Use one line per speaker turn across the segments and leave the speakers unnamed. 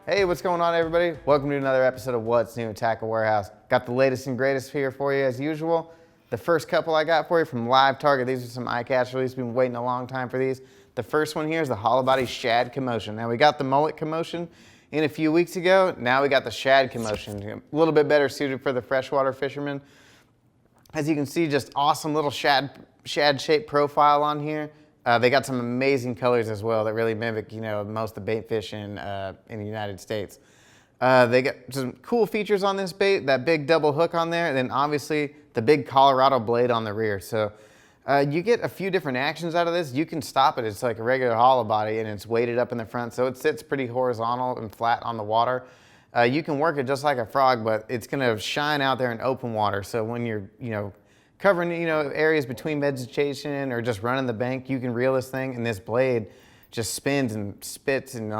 Hey, what's going on, everybody? Welcome to another episode of What's New at Tackle Warehouse. Got the latest and greatest here for you as usual. The first couple I got for you from LiveTarget. These are some eye-catch releases. We've been waiting a long time for these. The first one here is the hollow body Shad Commotion. Now we got the mullet Commotion in a few weeks ago. Now we got the Shad Commotion. A little bit better suited for the freshwater fishermen. As you can see, just awesome little shad-shaped profile on here. They got some amazing colors as well that really mimic, most of the bait fish in the United States. They got some cool features on this bait, that big double hook on there, and then obviously the big Colorado blade on the rear. So you get a few different actions out of this. You can stop it. It's like a regular hollow body, and it's weighted up in the front, so it sits pretty horizontal and flat on the water. You can work it just like a frog, but it's going to shine out there in open water. So when you're, covering, areas between vegetation or just running the bank, you can reel this thing, and this blade just spins and spits and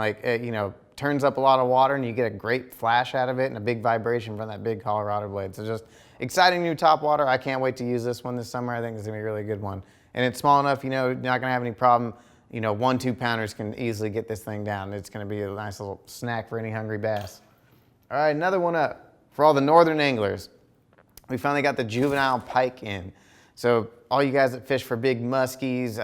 turns up a lot of water, and you get a great flash out of it and a big vibration from that big Colorado blade. So just exciting new top water. I can't wait to use this one this summer. I think it's gonna be a really good one. And it's small enough, you're not gonna have any problem. 1-2 pounders can easily get this thing down. It's gonna be a nice little snack for any hungry bass. All right, another one up for all the northern anglers. We finally got the Juvenile Pike in. So all you guys that fish for big muskies,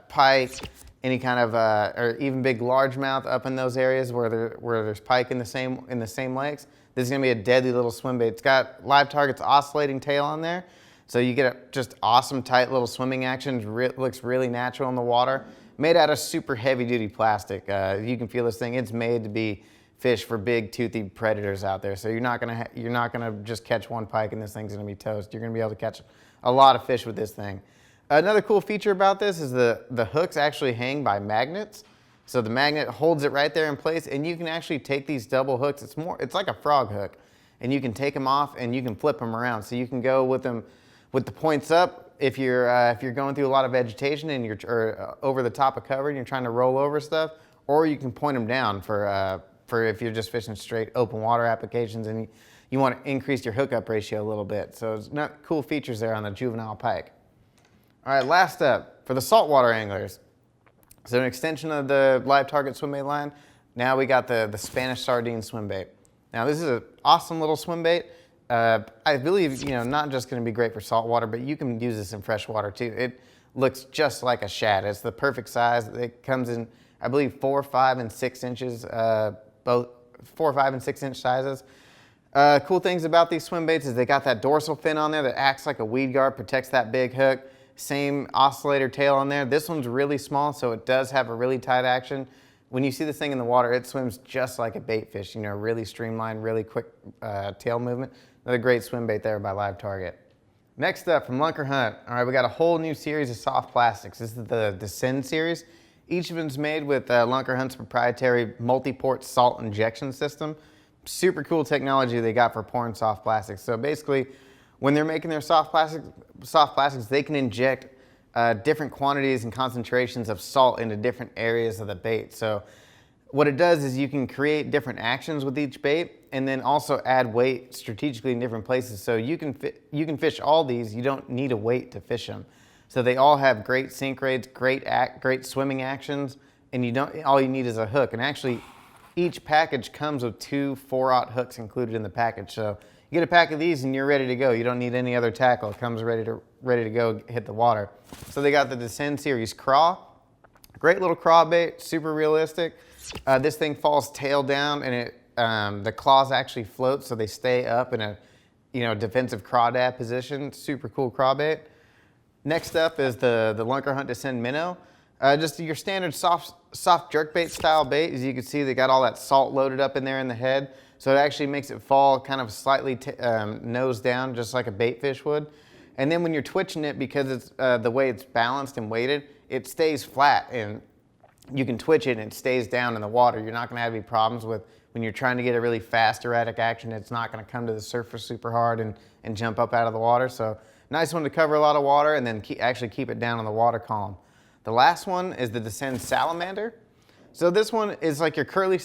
pike, any kind of, or even big largemouth up in those areas where there's pike in the same lakes, this is gonna be a deadly little swim bait. It's got LiveTarget's oscillating tail on there, so you get a just awesome tight little swimming action. Looks really natural in the water. Made out of super heavy duty plastic. You can feel this thing. It's made to be fish for big toothy predators out there. So you're not gonna just catch one pike and this thing's gonna be toast. You're gonna be able to catch a lot of fish with this thing. Another cool feature about this is the hooks actually hang by magnets. So the magnet holds it right there in place, and you can actually take these double hooks. It's like a frog hook, and you can take them off and you can flip them around. So you can go with them with the points up if you're going through a lot of vegetation and you're over the top of cover and you're trying to roll over stuff, or you can point them down for if you're just fishing straight open water applications and you want to increase your hookup ratio a little bit. So it's not cool features there on the Juvenile Pike. All right, last up for the saltwater anglers. So an extension of the LiveTarget swim bait line, now we got the Spanish sardine swim bait. Now this is an awesome little swim bait. I believe, not just going to be great for saltwater, but you can use this in freshwater too. It looks just like a shad. It's the perfect size. It comes in, I believe, 4, 5, and 6 inches, both 4, 5, and 6 inch sizes. Cool things about these swim baits is they got that dorsal fin on there that acts like a weed guard, protects that big hook. Same oscillator tail on there. This one's really small, so it does have a really tight action. When you see this thing in the water, it swims just like a bait fish, really streamlined, really quick tail movement. Another great swim bait there by LiveTarget. Next up from Lunkerhunt, all right, we got a whole new series of soft plastics. This is the Descend series. Each of them's made with Lunkerhunt's proprietary multi-port salt injection system. Super cool technology they got for pouring soft plastics. So basically, when they're making their soft plastics, they can inject different quantities and concentrations of salt into different areas of the bait. So what it does is you can create different actions with each bait and then also add weight strategically in different places. So you can fish all these. You don't need a weight to fish them. So they all have great sink rates, great swimming actions, and all you need is a hook. And actually, each package comes with 2 4/0 hooks included in the package. So you get a pack of these and you're ready to go. You don't need any other tackle. It comes ready to go hit the water. So they got the Descend series craw. Great little craw bait, super realistic. This thing falls tail down and the claws actually float, so they stay up in a defensive crawdad position. Super cool craw bait. Next up is the Lunkerhunt Descend Minnow. Just your standard soft jerkbait style bait. As you can see, they got all that salt loaded up in there in the head. So it actually makes it fall kind of slightly nose down, just like a bait fish would. And then when you're twitching it, because it's the way it's balanced and weighted, it stays flat and you can twitch it and it stays down in the water. You're not gonna have any problems with when you're trying to get a really fast erratic action. It's not gonna come to the surface super hard and jump up out of the water. So nice one to cover a lot of water and then actually keep it down in the water column. The last one is the Descend Salamander. So this one is like your curly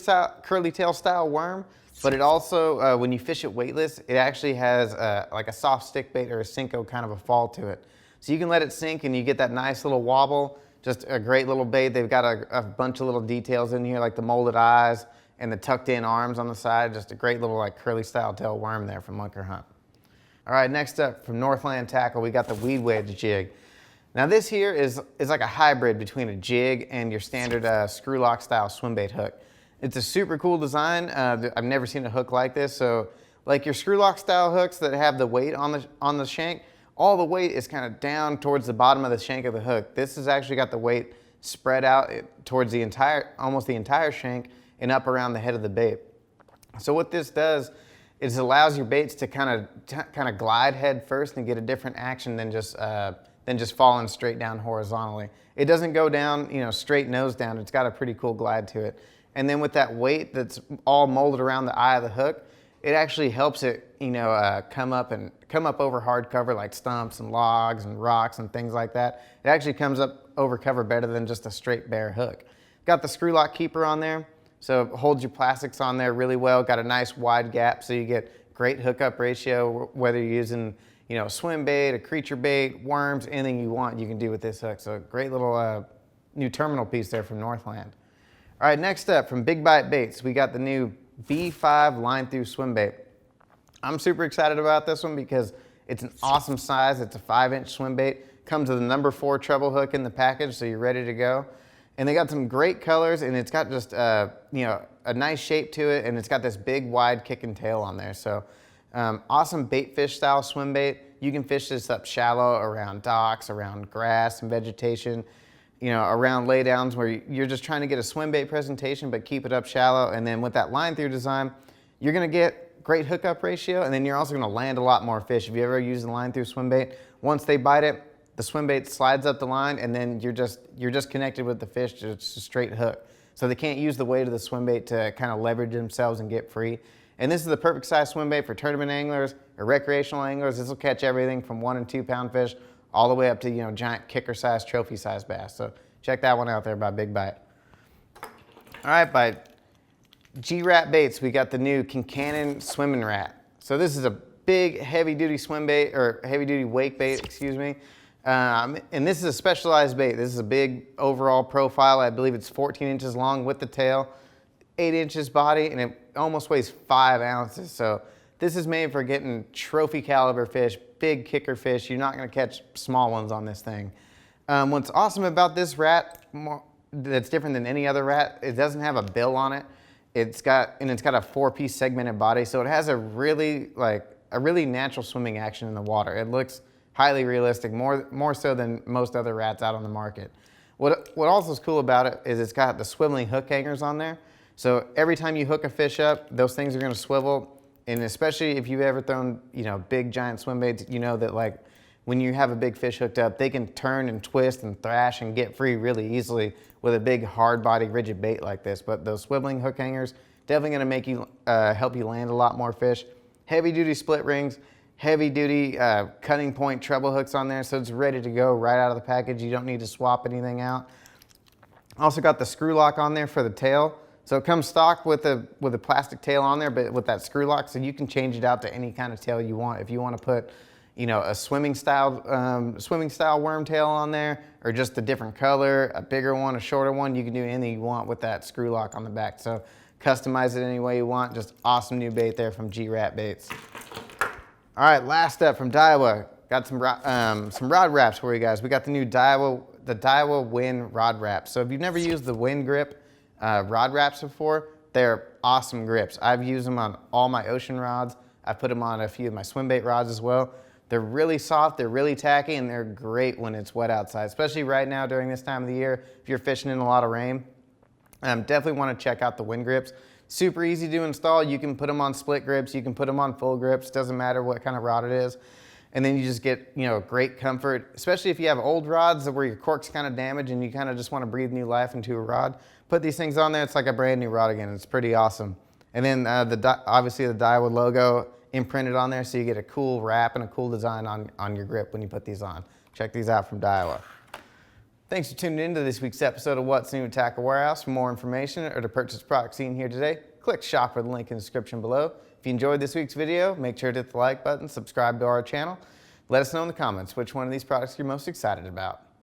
tail style worm, but it also, when you fish it weightless, it actually has like a soft stick bait or a Senko kind of a fall to it. So you can let it sink and you get that nice little wobble, Just a great little bait. They've got a bunch of little details in here, like the molded eyes and the tucked in arms on the side. Just a great little like curly style tail worm there from Lunkerhunt. All right, next up from Northland Tackle, we got the weed wedge jig. Now this here is like a hybrid between a jig and your standard screw lock style swim bait hook. It's a super cool design. I've never seen a hook like this. So like your screw lock style hooks that have the weight on the shank, all the weight is kind of down towards the bottom of the shank of the hook. This has actually got the weight spread out towards the almost the entire shank and up around the head of the bait. So what this does is it allows your baits to kind of glide head first and get a different action than just falling straight down horizontally. It doesn't go down, you know, straight nose down. It's got a pretty cool glide to it. And then with that weight that's all molded around the eye of the hook, it actually helps it, you know, come up over hard cover like stumps and logs and rocks and things like that. It actually comes up over cover better than just a straight bare hook. Got the screw lock keeper on there, so it holds your plastics on there really well. Got a nice wide gap, so you get great hookup ratio, whether you're using, you know, swim bait, a creature bait, worms, anything you want, you can do with this hook. So great little new terminal piece there from Northland. All right, next up from Big Bite Baits, we got the new B5 line through swim bait. I'm super excited about this one because it's an awesome size. It's a 5-inch swim bait. Comes with a number 4 treble hook in the package, so you're ready to go. And they got some great colors, and it's got just you know, a nice shape to it, and it's got this big wide kicking tail on there. So awesome bait fish style swim bait. You can fish this up shallow around docks, around grass and vegetation, you know, around laydowns where you're just trying to get a swim bait presentation but keep it up shallow. And then with that line through design, you're going to get great hookup ratio, and then you're also going to land a lot more fish. If you ever use the line through swim bait, once they bite it, the swim bait slides up the line, and then you're just connected with the fish to a straight hook. So they can't use the weight of the swim bait to kind of leverage themselves and get free. And this is the perfect size swim bait for tournament anglers or recreational anglers. This will catch everything from 1 and 2 pound fish all the way up to, you know, giant kicker size, trophy size bass. So check that one out there by Big Bite. All right, by G-Ratt Baits, we got the new Kincanon swimming rat. So this is a big heavy duty swim bait, or heavy duty wake bait, excuse me. And this is a specialized bait. This is a big overall profile. I believe it's 14 inches long with the tail, 8 inches body, and it almost weighs 5 ounces. So this is made for getting trophy caliber fish, big kicker fish. You're not gonna catch small ones on this thing. What's awesome about this rat, that's different than any other rat, it doesn't have a bill on it. It's got a 4-piece segmented body, so it has a really natural swimming action in the water. It looks highly realistic, more so than most other rats out on the market. What also is cool about it is it's got the swiveling hook hangers on there. So every time you hook a fish up, those things are gonna swivel. And especially if you've ever thrown, you know, big giant swim baits, you know that like when you have a big fish hooked up, they can turn and twist and thrash and get free really easily with a big hard body rigid bait like this. But those swiveling hook hangers definitely gonna make you help you land a lot more fish. Heavy duty split rings, heavy duty cutting point treble hooks on there, so it's ready to go right out of the package. You don't need to swap anything out. Also got the screw lock on there for the tail. So it comes stock with a plastic tail on there, but with that screw lock, so you can change it out to any kind of tail you want. If you want to put, you know, a swimming style worm tail on there, or just a different color, a bigger one, a shorter one, you can do anything you want with that screw lock on the back. So customize it any way you want. Just awesome new bait there from G-Ratt Baits. All right, last up from Daiwa, got some rod wraps for you guys. We got the new Daiwa Winn rod wraps. So if you've never used the Winn grip rod wraps before, they're awesome grips. I've used them on all my ocean rods. I've put them on a few of my swim bait rods as well. They're really soft, they're really tacky, and they're great when it's wet outside, especially right now during this time of the year. If you're fishing in a lot of rain, definitely want to check out the Winn grips. Super easy to install. You can put them on split grips, you can put them on full grips, doesn't matter what kind of rod it is. And then you just get, you know, great comfort, especially if you have old rods where your cork's kind of damaged and you kind of just want to breathe new life into a rod. Put these things on there, it's like a brand new rod again. It's pretty awesome. And then obviously the Daiwa logo imprinted on there, so you get a cool wrap and a cool design on your grip when you put these on. Check these out from Daiwa. Thanks for tuning in to this week's episode of What's New at Tackle Warehouse. For more information or to purchase products seen here today, click shop or the link in the description below. If you enjoyed this week's video, make sure to hit the like button, subscribe to our channel. Let us know in the comments which one of these products you're most excited about.